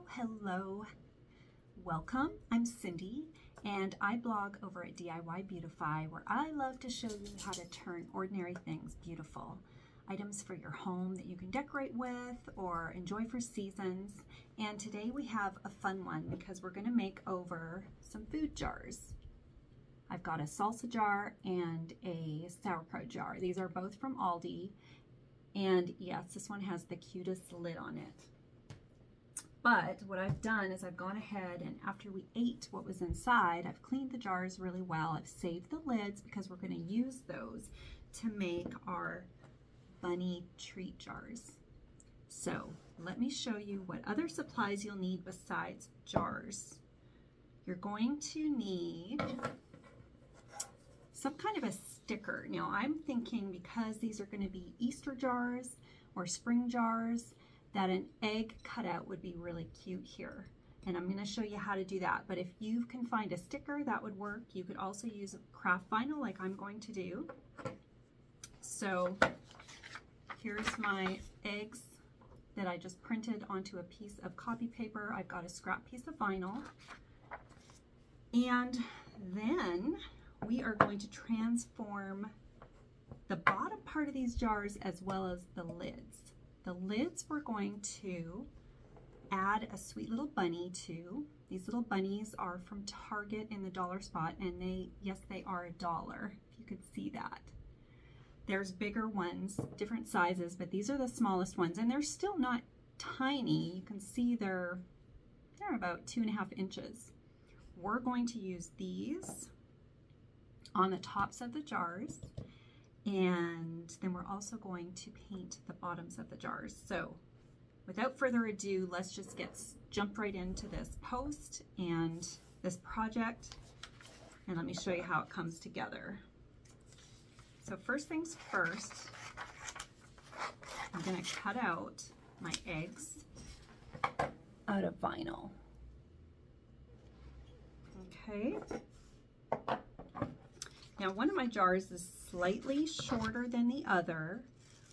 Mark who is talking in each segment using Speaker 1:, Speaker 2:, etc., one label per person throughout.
Speaker 1: Hello. Welcome. I'm Cindy and I blog over at DIY Beautify, where I love to show you how to turn ordinary things beautiful. Items for your home that you can decorate with or enjoy for seasons. And today we have a fun one because we're going to make over some food jars. I've got a salsa jar and a sauerkraut jar. These are both from Aldi. And yes, this one has the cutest lid on it. But what I've done is I've gone ahead and after we ate what was inside, I've cleaned the jars really well. I've saved the lids because we're going to use those to make our bunny treat jars. So let me show you what other supplies you'll need besides jars. You're going to need some kind of a sticker. Now I'm thinking because these are going to be Easter jars or spring jars, that an egg cutout would be really cute here. And I'm going to show you how to do that. But if you can find a sticker, that would work. You could also use craft vinyl like I'm going to do. So here's my eggs that I just printed onto a piece of copy paper. I've got a scrap piece of vinyl. And then we are going to transform the bottom part of these jars as well as the lids. The lids we're going to add a sweet little bunny to. These little bunnies are from Target in the dollar spot, and yes, they are $1, if you could see that. There's bigger ones, different sizes, but these are the smallest ones, and they're still not tiny. You can see they're about 2.5 inches. We're going to use these on the tops of the jars. And then we're also going to paint the bottoms of the jars. So without further ado, let's just jump right into this post and this project. And let me show you how it comes together. So first things first, I'm gonna cut out my eggs out of vinyl. Okay. Now one of my jars is slightly shorter than the other,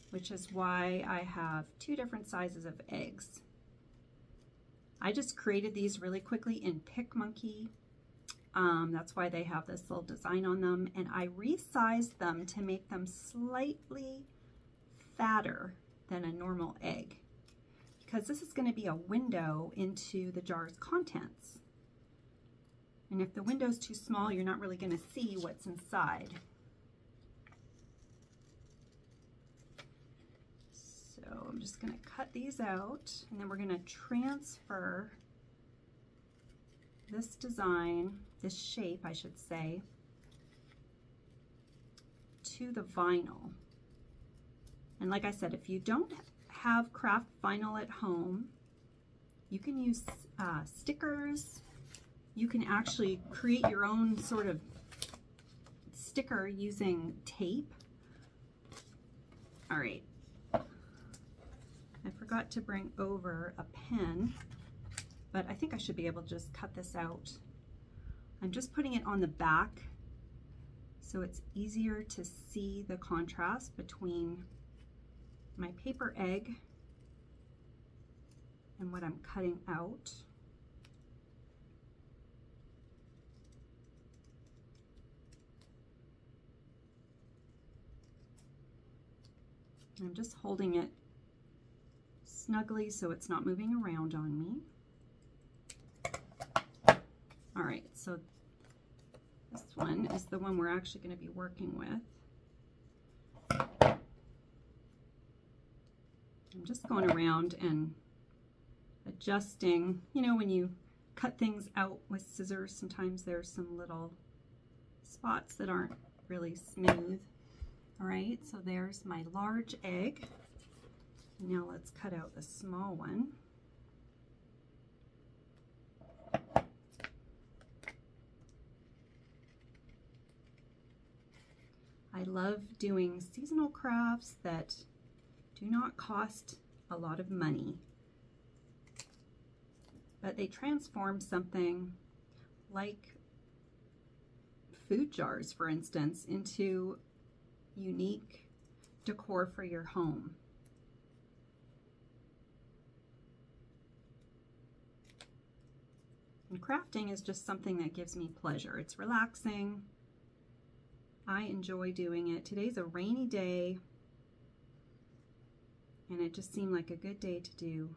Speaker 1: which is why I have 2 different sizes of eggs. I just created these really quickly in PicMonkey. That's why they have this little design on them, and I resized them to make them slightly fatter than a normal egg because this is going to be a window into the jar's contents. And if the window's too small, you're not really going to see what's inside. So I'm just going to cut these out, and then we're going to transfer this design, this shape I should say, to the vinyl. And like I said, if you don't have craft vinyl at home, you can use stickers. You can actually create your own sort of sticker using tape. All right. I forgot to bring over a pen, but I think I should be able to just cut this out. I'm just putting it on the back so it's easier to see the contrast between my paper egg and what I'm cutting out. I'm just holding it snugly so it's not moving around on me. All right, so this one is the one we're actually going to be working with. I'm just going around and adjusting. You know, when you cut things out with scissors, sometimes there's some little spots that aren't really smooth. All right, so there's my large egg. Now let's cut out the small one. I love doing seasonal crafts that do not cost a lot of money, but they transform something like food jars, for instance, into unique decor for your home. crafting is just something that gives me pleasure. It's relaxing. I enjoy doing it. Today's a rainy day, and it just seemed like a good day to do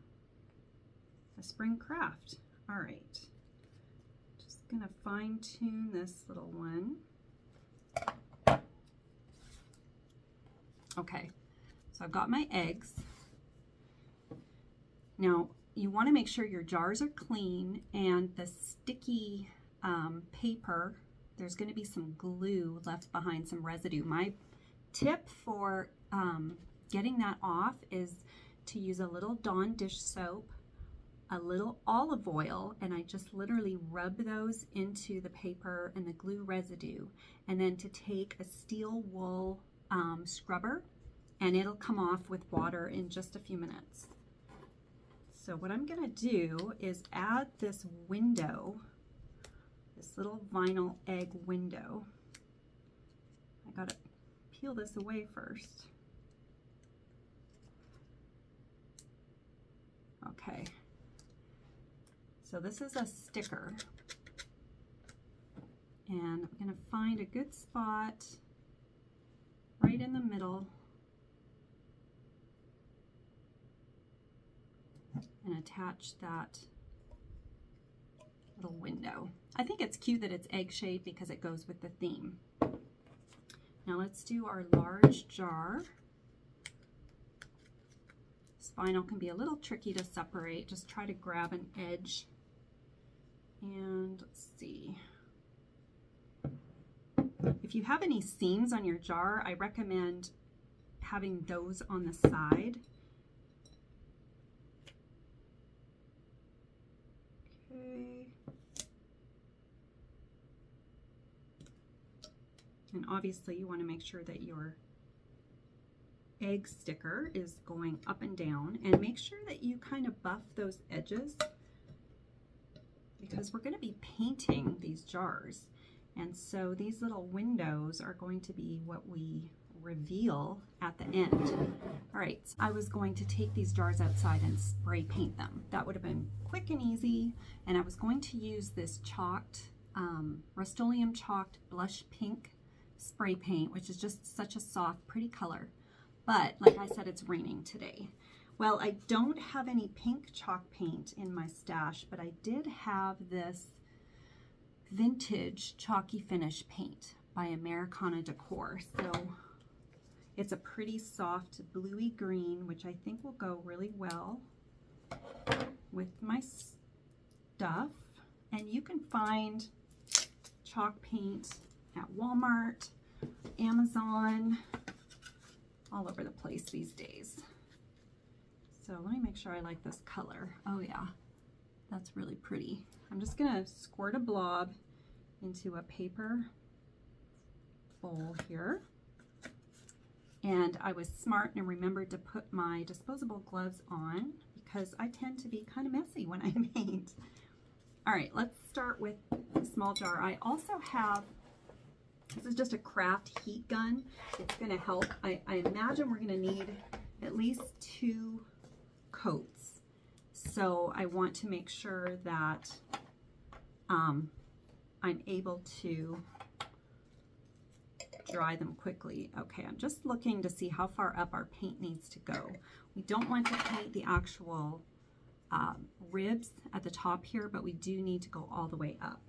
Speaker 1: a spring craft. All right, just gonna fine tune this little one. Okay, so I've got my eggs. Now, you want to make sure your jars are clean, and the sticky paper, there's going to be some glue left behind, some residue. My tip for getting that off is to use a little Dawn dish soap, a little olive oil, and I just literally rub those into the paper and the glue residue, and then to take a steel wool scrubber, and it'll come off with water in just a few minutes. So what I'm gonna do is add this window, this little vinyl egg window. I gotta peel this away first. Okay, so this is a sticker, and I'm gonna find a good spot right in the middle and attach that little window. I think it's cute that it's egg shaped because it goes with the theme. Now let's do our large jar. This vinyl can be a little tricky to separate. Just try to grab an edge. And let's see. If you have any seams on your jar, I recommend having those on the side. Okay. And obviously you want to make sure that your egg sticker is going up and down, and make sure that you kind of buff those edges because we're going to be painting these jars. And so these little windows are going to be what we reveal at the end. All right, I was going to take these jars outside and spray paint them. That would have been quick and easy. And I was going to use this chalked, Rust-Oleum chalked blush pink spray paint, which is just such a soft, pretty color. But like I said, it's raining today. Well, I don't have any pink chalk paint in my stash, but I did have this vintage chalky finish paint by Americana Decor. So it's a pretty soft bluey green, which I think will go really well with my stuff. And you can find chalk paint at Walmart, Amazon, all over the place these days. So let me make sure I like this color. Oh yeah, that's really pretty. I'm just gonna squirt a blob into a paper bowl here. And I was smart and remembered to put my disposable gloves on because I tend to be kind of messy when I paint. All right, let's start with the small jar. I also have, this is just a craft heat gun. It's gonna help. I imagine we're gonna need at least 2 coats. So I want to make sure that I'm able to dry them quickly. Okay, I'm just looking to see how far up our paint needs to go. We don't want to paint the actual ribs at the top here, but we do need to go all the way up.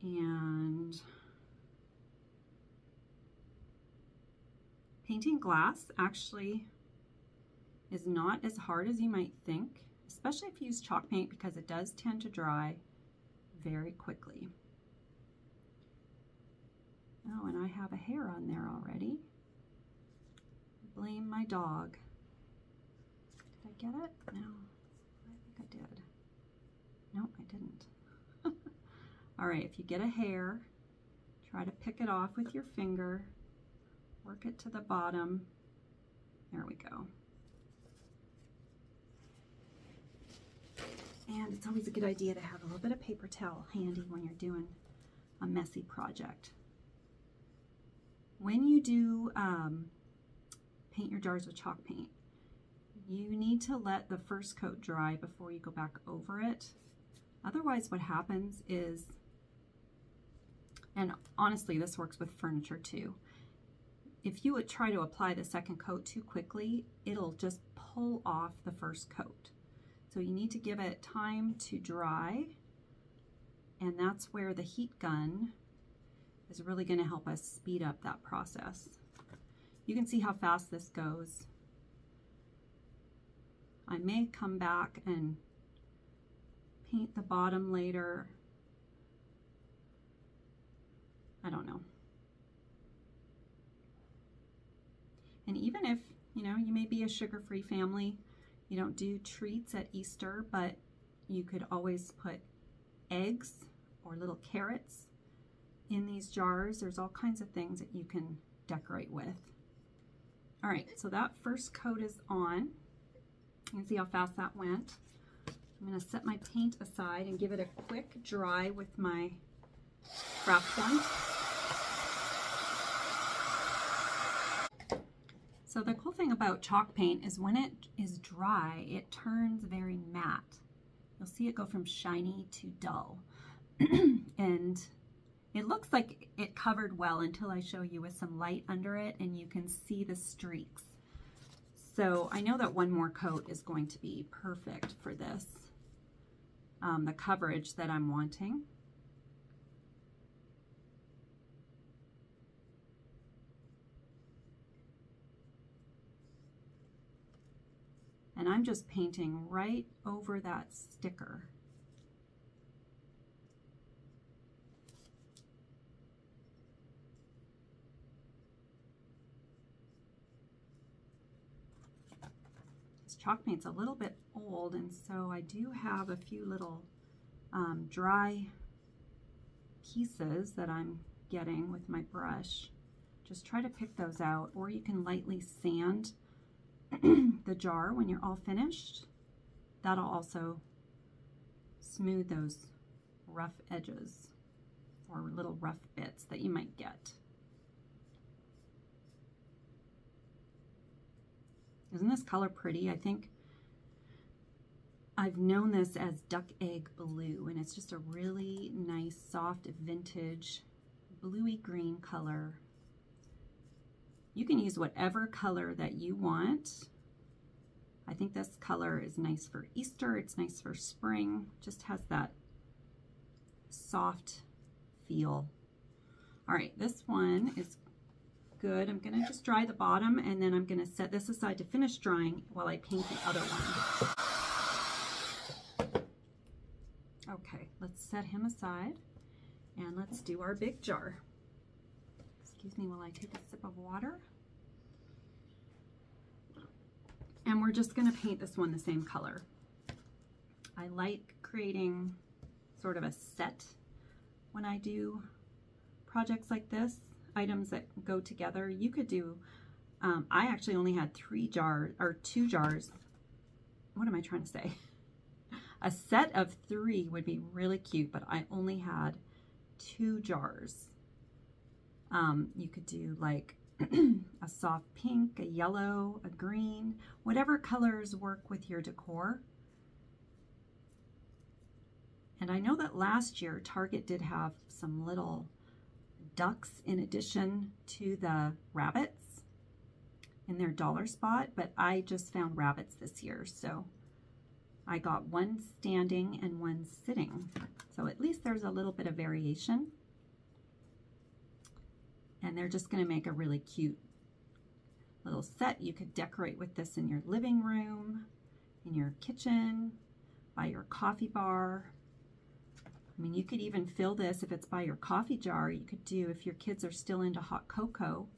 Speaker 1: And painting glass actually is not as hard as you might think, especially if you use chalk paint, because it does tend to dry very quickly. Oh, and I have a hair on there already. Blame my dog. Did I get it? No, I think I did. No, I didn't. All right, if you get a hair, try to pick it off with your finger, work it to the bottom. There we go. And it's always a good idea to have a little bit of paper towel handy when you're doing a messy project. When you do paint your jars with chalk paint, You need to let the first coat dry before you go back over it. Otherwise what happens is, and honestly this works with furniture too, if you would try to apply the second coat too quickly, it'll just pull off the first coat. So you need to give it time to dry, and that's where the heat gun is really going to help us speed up that process. You can see how fast this goes. I may come back and paint the bottom later. I don't know. And even if, you know, you may be a sugar-free family, you don't do treats at Easter, but you could always put eggs or little carrots in these jars. There's all kinds of things that you can decorate with. All right, so that first coat is on. You can see how fast that went. I'm going to set my paint aside and give it a quick dry with my craft gun. So the cool thing about chalk paint is when it is dry, it turns very matte. You'll see it go from shiny to dull. And it looks like it covered well until I show you with some light under it and you can see the streaks. So I know that one more coat is going to be perfect for this, the coverage that I'm wanting. And I'm just painting right over that sticker. This chalk paint's a little bit old, and so I do have a few little dry pieces that I'm getting with my brush. Just try to pick those out, or you can lightly sand the jar when you're all finished. That'll also smooth those rough edges or little rough bits that you might get. Isn't this color pretty? I think I've known this as duck egg blue, and it's just a really nice soft vintage bluey green color. You can use whatever color that you want. I think this color is nice for Easter. It's nice for spring. Just has that soft feel. All right, this one is good. I'm gonna just dry the bottom and then I'm gonna set this aside to finish drying while I paint the other one. Okay, let's set him aside and let's do our big jar. Excuse me while I take a sip of water. And we're just going to paint this one the same color. I like creating sort of a set when I do projects like this, items that go together. You could do, I actually only had 2 jars. What am I trying to say? A set of 3 would be really cute, but I only had 2 jars. You could do like a soft pink, a yellow, a green, whatever colors work with your decor. And I know that last year Target did have some little ducks in addition to the rabbits in their dollar spot, but I just found rabbits this year, so I got one standing and one sitting. So at least there's a little bit of variation. And they're just going to make a really cute little set. You could decorate with this in your living room, in your kitchen, by your coffee bar. I mean, you could even fill this if it's by your coffee jar. You could do, if your kids are still into hot cocoa,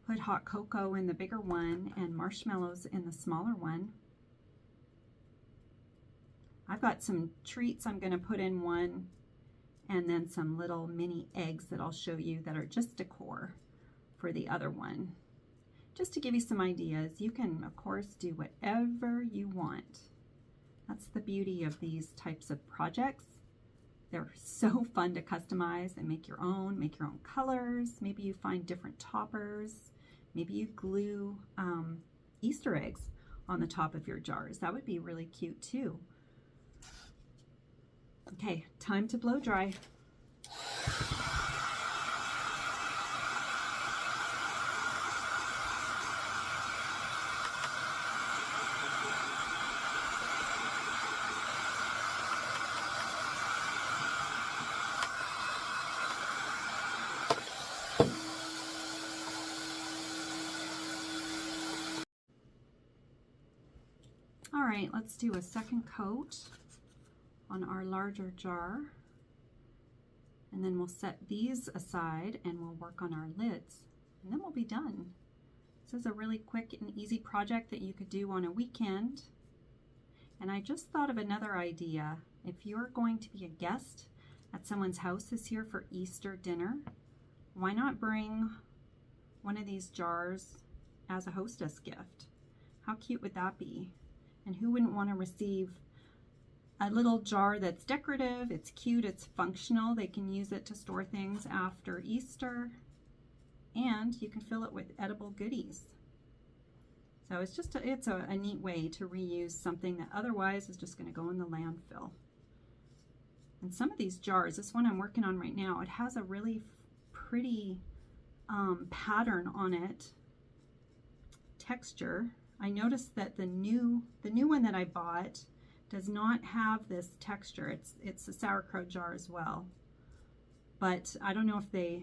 Speaker 1: put hot cocoa in the bigger one and marshmallows in the smaller one. I've got some treats I'm going to put in one, and then some little mini eggs that I'll show you that are just decor for the other one. Just to give you some ideas, you can of course do whatever you want. That's the beauty of these types of projects. They're so fun to customize and make your own colors. Maybe you find different toppers. Maybe you glue Easter eggs on the top of your jars. That would be really cute too. Okay, time to blow dry. All right, let's do a second coat on our larger jar, and then we'll set these aside and we'll work on our lids, and then we'll be done. This is a really quick and easy project that you could do on a weekend. And I just thought of another idea. If you're going to be a guest at someone's house this year for Easter dinner, why not bring one of these jars as a hostess gift? How cute would that be? And who wouldn't want to receive a little jar that's decorative, it's cute, it's functional, they can use it to store things after Easter, and you can fill it with edible goodies. So it's just it's a neat way to reuse something that otherwise is just going to go in the landfill. And some of these jars, this one I'm working on right now, it has a really pretty pattern on it, texture. I noticed that the new one that I bought does not have this texture. It's a sauerkraut jar as well. But I don't know if they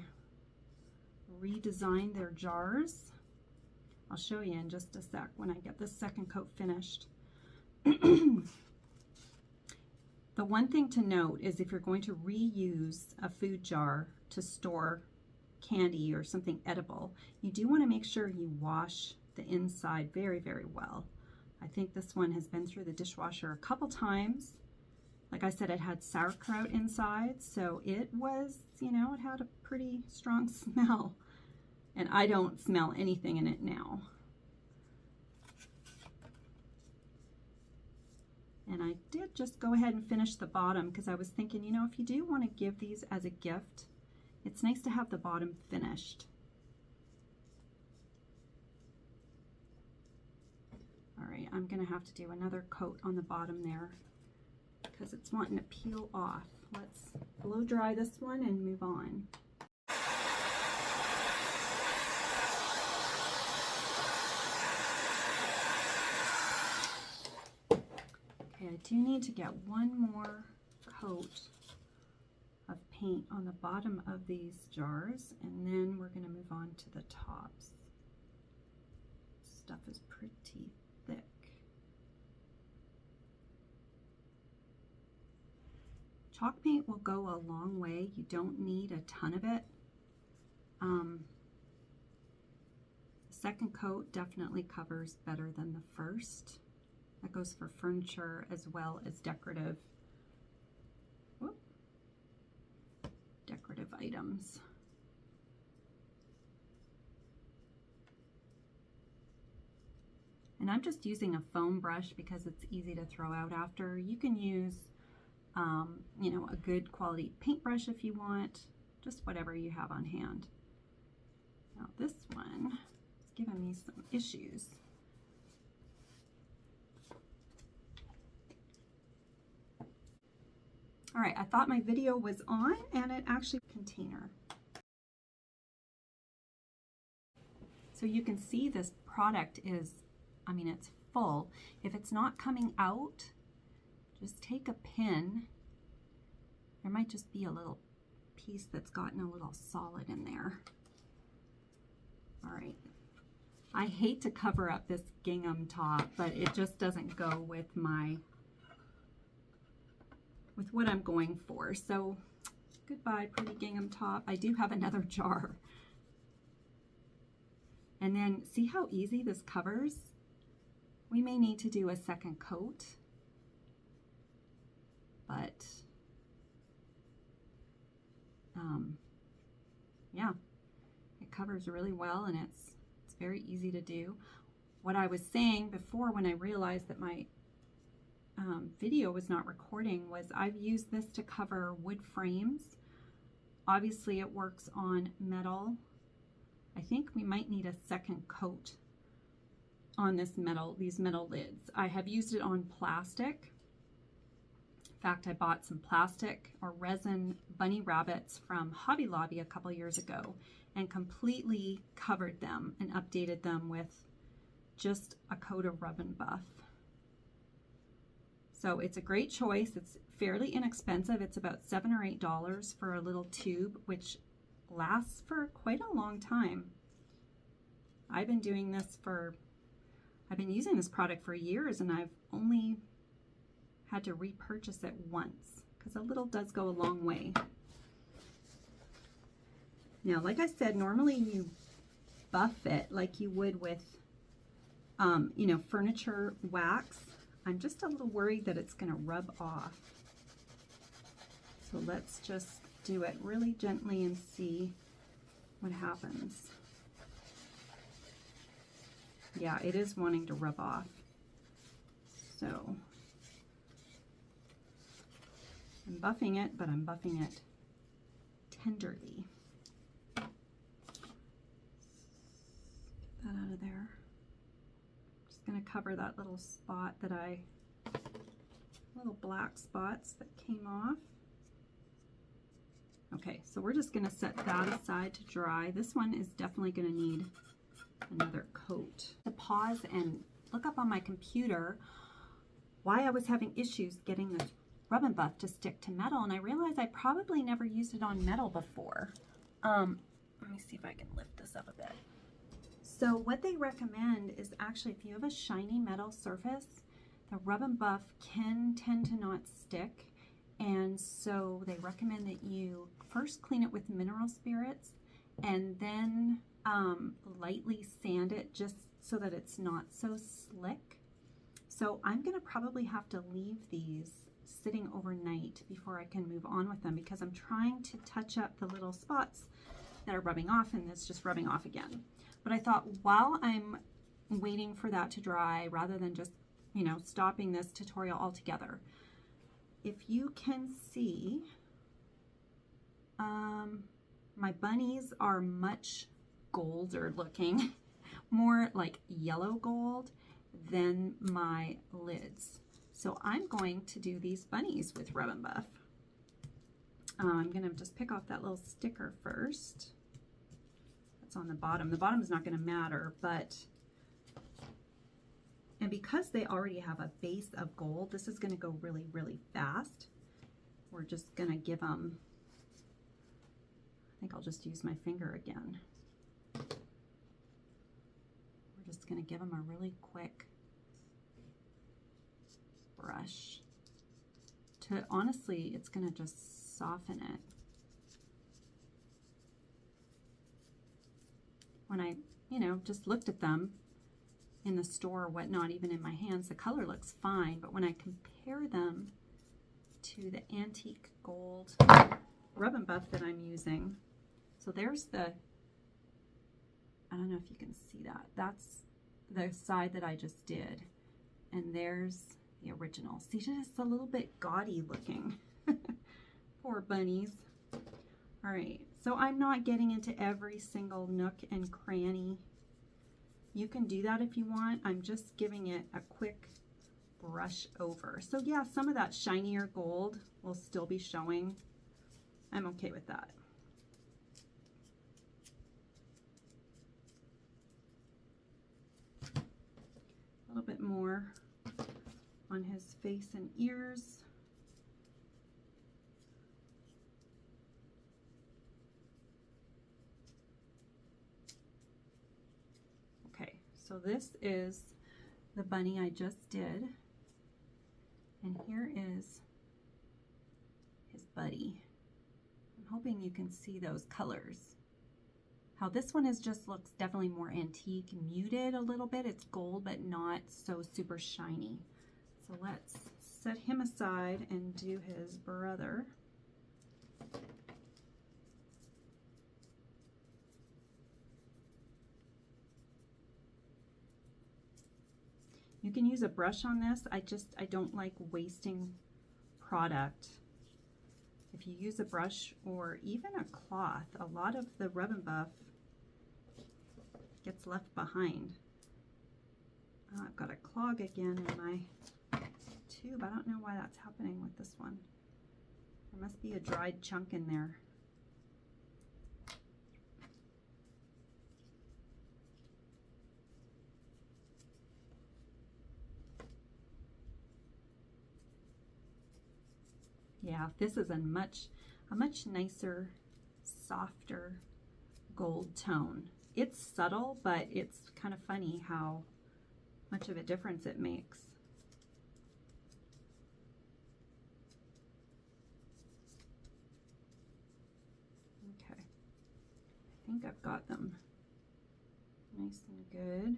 Speaker 1: redesigned their jars. I'll show you in just a sec when I get this second coat finished. The one thing to note is if you're going to reuse a food jar to store candy or something edible, you do want to make sure you wash the inside very, very well. I think this one has been through the dishwasher a couple times. Like I said, it had sauerkraut inside, so it was, you know, it had a pretty strong smell. And I don't smell anything in it now. And I did just go ahead and finish the bottom because I was thinking, you know, if you do want to give these as a gift, it's nice to have the bottom finished. All right, I'm gonna have to do another coat on the bottom there because it's wanting to peel off. Let's blow dry this one and move on. Okay, I do need to get one more coat of paint on the bottom of these jars, and then we're gonna move on to the tops. Stuff is pretty thick. Chalk paint will go a long way. You don't need a ton of it. The second coat definitely covers better than the first. That goes for furniture as well as decorative items. And I'm just using a foam brush because it's easy to throw out after. You can use, you know, a good quality paintbrush if you want, just whatever you have on hand. Now this one is giving me some issues. All right, I thought my video was on and it actually container. So you can see this product is, I mean, it's full. If it's not coming out, just take a pin. There might just be a little piece that's gotten a little solid in there. All right. I hate to cover up this gingham top, but it just doesn't go with what I'm going for. So goodbye, pretty gingham top. I do have another jar. And then see how easy this covers? We may need to do a second coat, but yeah, it covers really well and it's very easy to do. What I was saying before when I realized that my video was not recording was I've used this to cover wood frames. Obviously it works on metal. I think we might need a second coat on these metal lids. I have used it on plastic. In fact, I bought some plastic or resin bunny rabbits from Hobby Lobby a couple years ago and completely covered them and updated them with just a coat of Rub and Buff. So it's a great choice. It's fairly inexpensive. It's about $7 or $8 for a little tube, which lasts for quite a long time. I've been using this product for years, and I've only had to repurchase it once because a little does go a long way. Now, like I said, normally you buff it like you would with, you know, furniture wax. I'm just a little worried that it's going to rub off. So let's just do it really gently and see what happens. Yeah, it is wanting to rub off. So I'm buffing it, but I'm buffing it tenderly. Get that out of there. Just going to cover that little spot that little black spots that came off. Okay, so we're just going to set that aside to dry. This one is definitely going to need another coat. To pause and look up on my computer why I was having issues getting this Rub and Buff to stick to metal, and I realized I probably never used it on metal before. Let me see if I can lift this up a bit. So what they recommend is actually if you have a shiny metal surface, the Rub and Buff can tend to not stick, and so they recommend that you first clean it with mineral spirits and then lightly sand it just so that it's not so slick. So I'm going to probably have to leave these sitting overnight before I can move on with them because I'm trying to touch up the little spots that are rubbing off, and it's just rubbing off again. But I thought while I'm waiting for that to dry, rather than just, you know, stopping this tutorial altogether, if you can see, my bunnies are much golder looking, more like yellow gold than my lids. So I'm going to do these bunnies with Rub and Buff. I'm going to just pick off that little sticker first. That's on the bottom. The bottom is not going to matter, but, and because they already have a base of gold, this is going to go really, really fast. We're just going to give them, I think I'll just use my finger again. We're just going to give them a really quick brush. To honestly, it's going to just soften it. When I, you know, just looked at them in the store or whatnot, even in my hands, the color looks fine, but when I compare them to the antique gold Rub and Buff that I'm using, so there's the, I don't know if you can see that. That's the side that I just did. And there's the original. See, just a little bit gaudy looking. Poor bunnies. All right, so I'm not getting into every single nook and cranny. You can do that if you want. I'm just giving it a quick brush over. So yeah, some of that shinier gold will still be showing. I'm okay with that. A little bit more on his face and ears. Okay, so this is the bunny I just did, and here is his buddy. I'm hoping you can see those colors. How this one looks definitely more antique, muted a little bit. It's gold, but not so super shiny. So let's set him aside and do his brother. You can use a brush on this. I don't like wasting product. If you use a brush or even a cloth, a lot of the Rub and Buff gets left behind. clog again in my tube. I don't know why that's happening with this one. There must be a dried chunk in there. Yeah, this is a much nicer, softer gold tone. It's subtle, but it's kind of funny how much of a difference it makes. Okay, I think I've got them nice and good.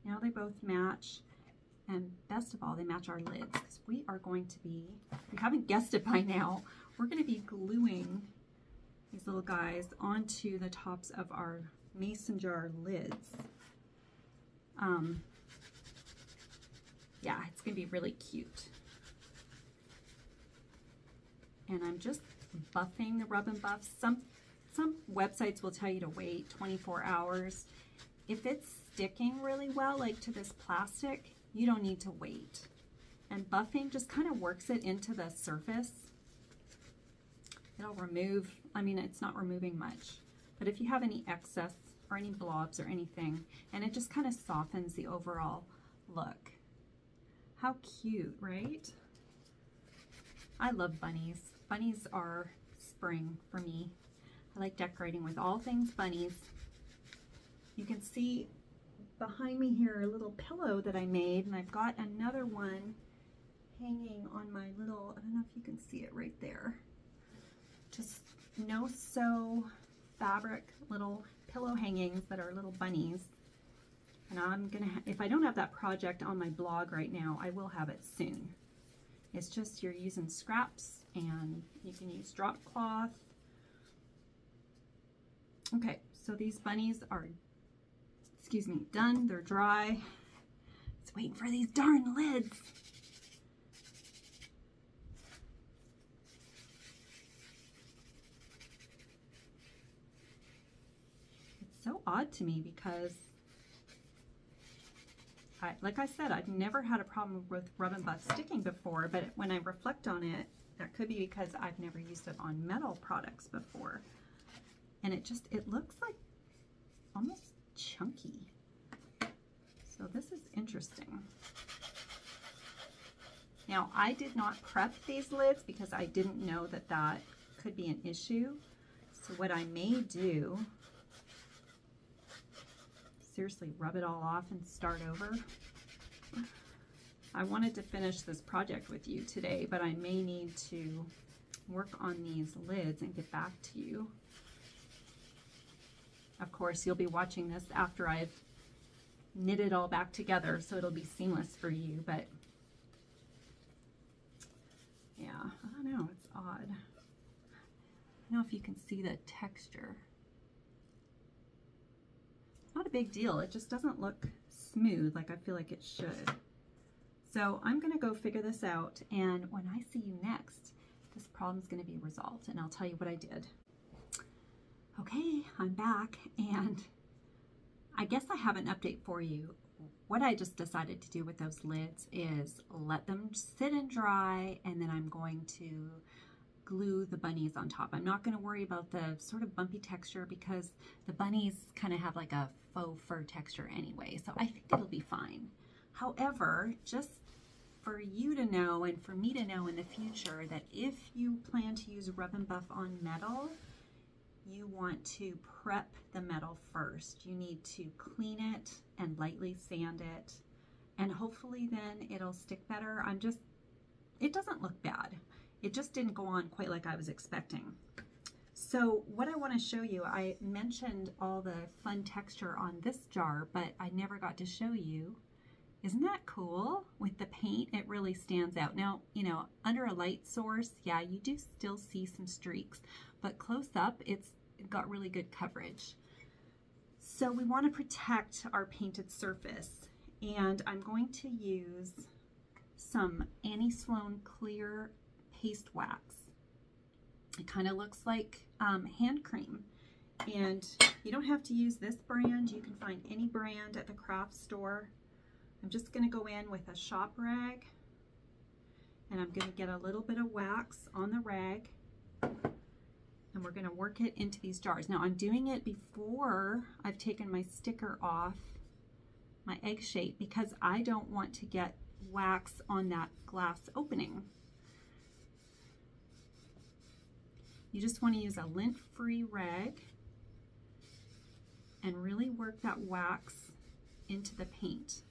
Speaker 1: Now they both match. And best of all, they match our lids, because we are going to be, if you haven't guessed it by now, we're going to be gluing these little guys onto the tops of our mason jar lids. Yeah, it's going to be really cute. And I'm just buffing the rub and buff. Some websites will tell you to wait 24 hours. If it's sticking really well, like to this plastic, you don't need to wait. And buffing just kind of works it into the surface. It'll remove, I mean, it's not removing much, but if you have any excess or any blobs or anything, and it just kind of softens the overall look. How cute, right? I love bunnies. Bunnies are spring for me. I like decorating with all things bunnies. You can see behind me here a little pillow that I made, and I've got another one hanging on my little, I don't know if you can see it right there, just no-sew fabric little pillow hangings that are little bunnies. And I'm gonna, if I don't have that project on my blog right now, I will have it soon. It's just you're using scraps, and you can use drop cloth. Okay, so these bunnies are, excuse me, done. They're dry. It's waiting for these darn lids. It's so odd to me because, like I said, I've never had a problem with rub and buff sticking before, but when I reflect on it, that could be because I've never used it on metal products before. And it looks like almost chunky. So this is interesting. Now, I did not prep these lids because I didn't know that that could be an issue. So what I may do, seriously, rub it all off and start over. I wanted to finish this project with you today, but I may need to work on these lids and get back to you. Of course, you'll be watching this after I've knit it all back together, so it'll be seamless for you, but yeah, I don't know, it's odd. I don't know if you can see the texture. Not a big deal, it just doesn't look smooth like I feel like it should. So I'm gonna go figure this out, and when I see you next, this problem's gonna be resolved, and I'll tell you what I did. Okay, I'm back, and I guess I have an update for you. What I just decided to do with those lids is let them sit and dry, and then I'm going to glue the bunnies on top. I'm not going to worry about the sort of bumpy texture because the bunnies kind of have like a faux fur texture anyway, so I think it'll be fine. However, just for you to know and for me to know in the future that if you plan to use rub and buff on metal, you want to prep the metal first. You need to clean it and lightly sand it, and hopefully then it'll stick better. It doesn't look bad. It just didn't go on quite like I was expecting. So what I want to show you, I mentioned all the fun texture on this jar, but I never got to show you. Isn't that cool? With the paint, it really stands out. Now, you know, under a light source, yeah, you do still see some streaks, but close up, it's got really good coverage. So we want to protect our painted surface, and I'm going to use some Annie Sloan clear paste wax. It kind of looks like hand cream, And you don't have to use this brand. You can find any brand at the craft store. I'm just going to go in with a shop rag, and I'm going to get a little bit of wax on the rag, and we're going to work it into these jars. Now I'm doing it before I've taken my sticker off my egg shape because I don't want to get wax on that glass opening. You just want to use a lint-free rag and really work that wax into the paint.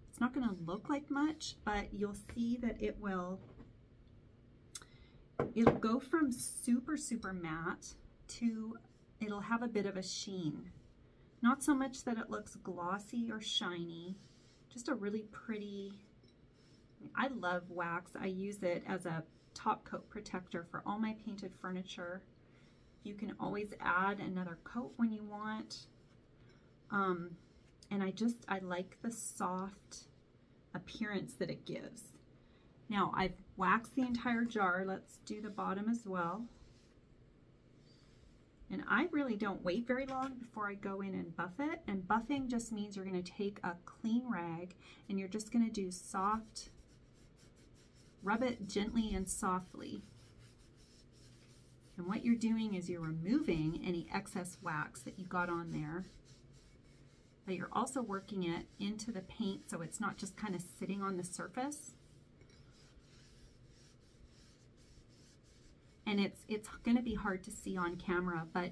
Speaker 1: It's not going to look like much, but you'll see that it'll go from super, super matte to it'll have a bit of a sheen. Not so much that it looks glossy or shiny, just a really pretty, I love wax. I use it as a top coat protector for all my painted furniture. You can always add another coat when you want. And I like the soft appearance that it gives. Now I've waxed the entire jar. Let's do the bottom as well. And I really don't wait very long before I go in and buff it. And buffing just means you're going to take a clean rag and you're just going to do soft, rub it gently and softly. And what you're doing is you're removing any excess wax that you got on there, but you're also working it into the paint so it's not just kind of sitting on the surface. And it's going to be hard to see on camera, but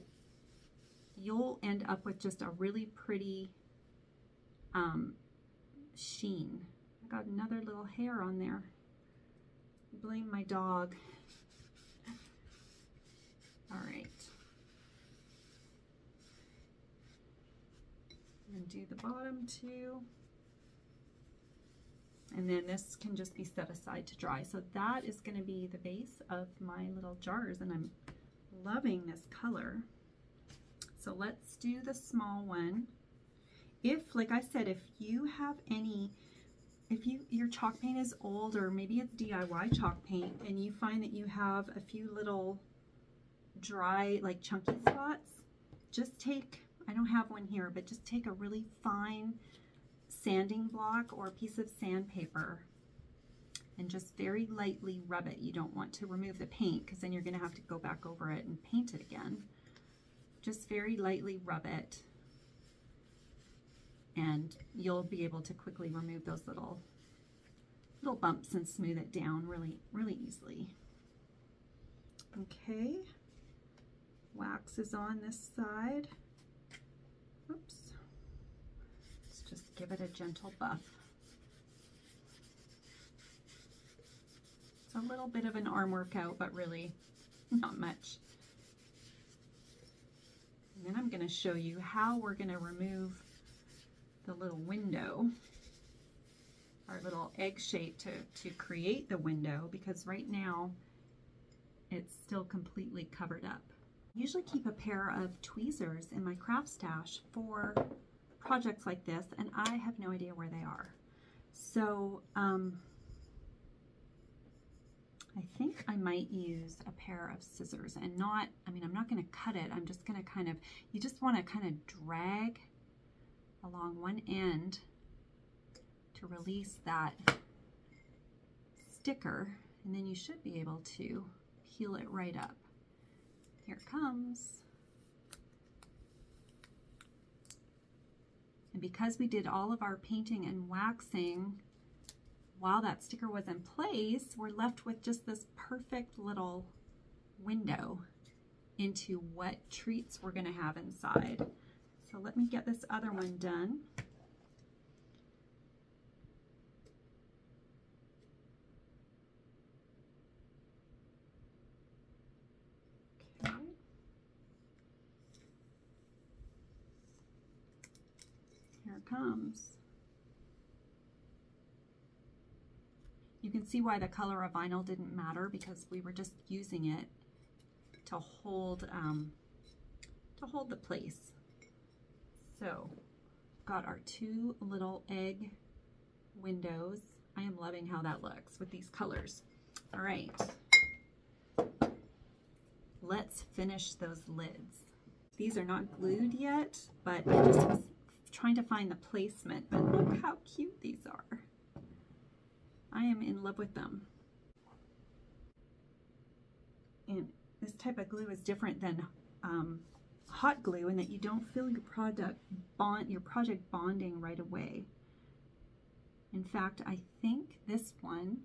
Speaker 1: you'll end up with just a really pretty sheen. I got another little hair on there. Blame my dog. All right. And do the bottom too. And then this can just be set aside to dry. So that is going to be the base of my little jars, and I'm loving this color. So let's do the small one. If, like I said, if you have any, your chalk paint is old, or maybe it's DIY chalk paint, and you find that you have a few little dry, like chunky spots, just take, I don't have one here, but just take a really fine sanding block or a piece of sandpaper and just very lightly rub it. You don't want to remove the paint because then you're going to have to go back over it and paint it again. Just very lightly rub it and you'll be able to quickly remove those little bumps and smooth it down really easily. Okay, wax is on this side. Oops. Let's just give it a gentle buff. It's a little bit of an arm workout, but really not much. And then I'm going to show you how we're going to remove the little window, our little egg shape to create the window, because right now it's still completely covered up. I usually keep a pair of tweezers in my craft stash for projects like this, and I have no idea where they are. So I think I might use a pair of scissors and not, I'm not going to cut it. I'm just going to kind of, you just want to kind of drag along one end to release that sticker, and then you should be able to peel it right up. Here it comes. And because we did all of our painting and waxing while that sticker was in place, we're left with just this perfect little window into what treats we're going to have inside. So let me get this other one done. Okay. Here it comes. You can see why the color of vinyl didn't matter, because we were just using it to hold the place. So, got our two little egg windows. I am loving how that looks with these colors. All right, let's finish those lids. These are not glued yet, but I just was trying to find the placement, but look how cute these are. I am in love with them. And this type of glue is different than hot glue in that you don't feel your project bonding right away. In fact, I think this one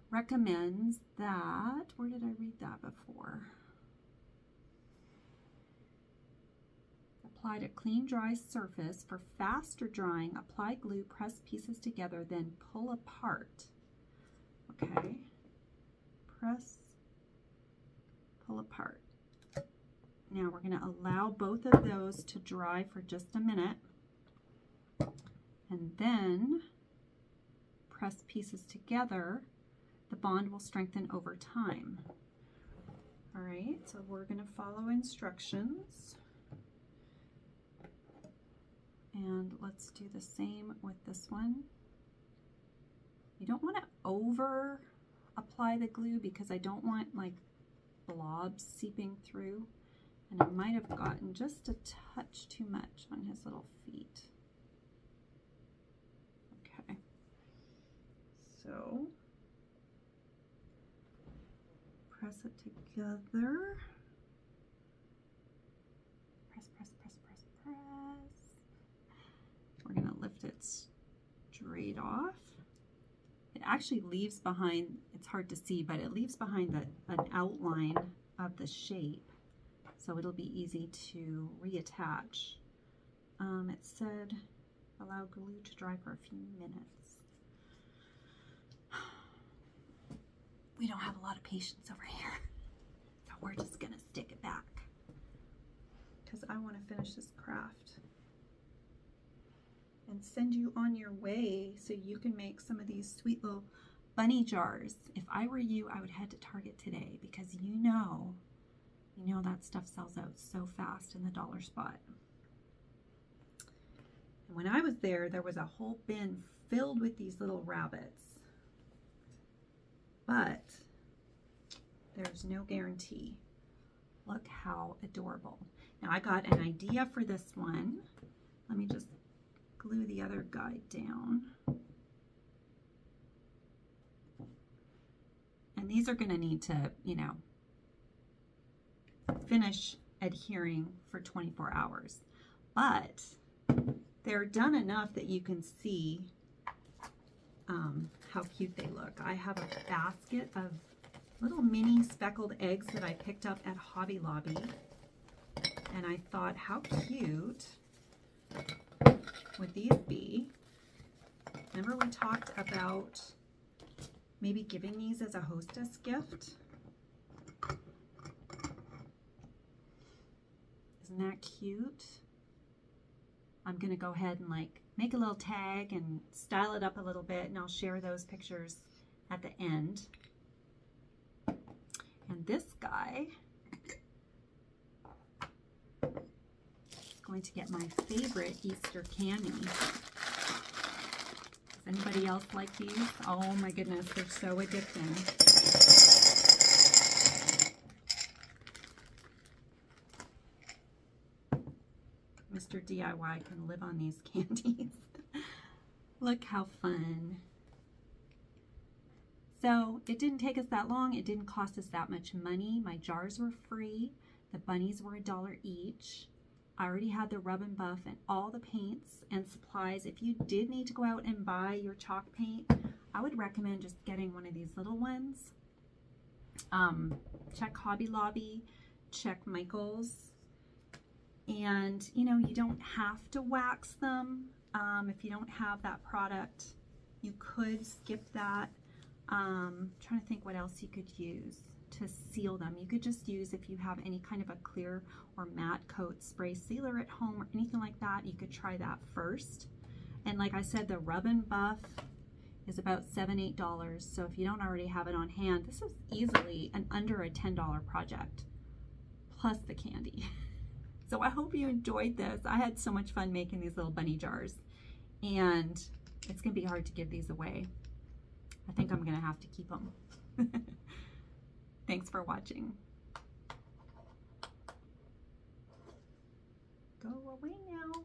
Speaker 1: recommends that, where did I read that before? Apply to clean, dry surface. For faster drying, apply glue, press pieces together, then pull apart. Okay. Press, pull apart. Now we're going to allow both of those to dry for just a minute. And then press pieces together. The bond will strengthen over time. All right, so we're going to follow instructions. And let's do the same with this one. You don't want to over apply the glue because I don't want like blobs seeping through. And I might have gotten just a touch too much on his little feet. Okay. So press it together. Press, press, press, press, press. We're going to lift it straight off. It actually leaves behind, it's hard to see, but it leaves behind an outline of the shape. So it'll be easy to reattach. It said allow glue to dry for a few minutes. We don't have a lot of patience over here. So we're just going to stick it back because I want to finish this craft and send you on your way so you can make some of these sweet little bunny jars. If I were you, I would head to Target today because you know that stuff sells out so fast in the dollar spot. And when I was there, there was a whole bin filled with these little rabbits. But there's no guarantee. Look how adorable. Now I got an idea for this one. Let me just glue the other guy down. And these are going to need to, finish adhering for 24 hours. But they're done enough that you can see how cute they look. I have a basket of little mini speckled eggs that I picked up at Hobby Lobby. And I thought, how cute would these be? Remember we talked about maybe giving these as a hostess gift? Isn't that cute? I'm going to go ahead and make a little tag and style it up a little bit, and I'll share those pictures at the end. And this guy is going to get my favorite Easter candy. Does anybody else like these? Oh my goodness, they're so addicting. Mr. DIY can live on these candies. Look how fun. So it didn't take us that long. It didn't cost us that much money. My jars were free. The bunnies were $1 each. I already had the rub and buff and all the paints and supplies. If you did need to go out and buy your chalk paint, I would recommend just getting one of these little ones. Check Hobby Lobby, check Michael's. And, you don't have to wax them. If you don't have that product, you could skip that. Trying to think what else you could use to seal them. You could just use, if you have any kind of a clear or matte coat spray sealer at home or anything like that, you could try that first. And like I said, the rub and buff is about $7, $8. So if you don't already have it on hand, this is easily under a $10 project, plus the candy. So I hope you enjoyed this. I had so much fun making these little bunny jars, and it's gonna be hard to give these away. I think I'm gonna have to keep them. Thanks for watching. Go away now.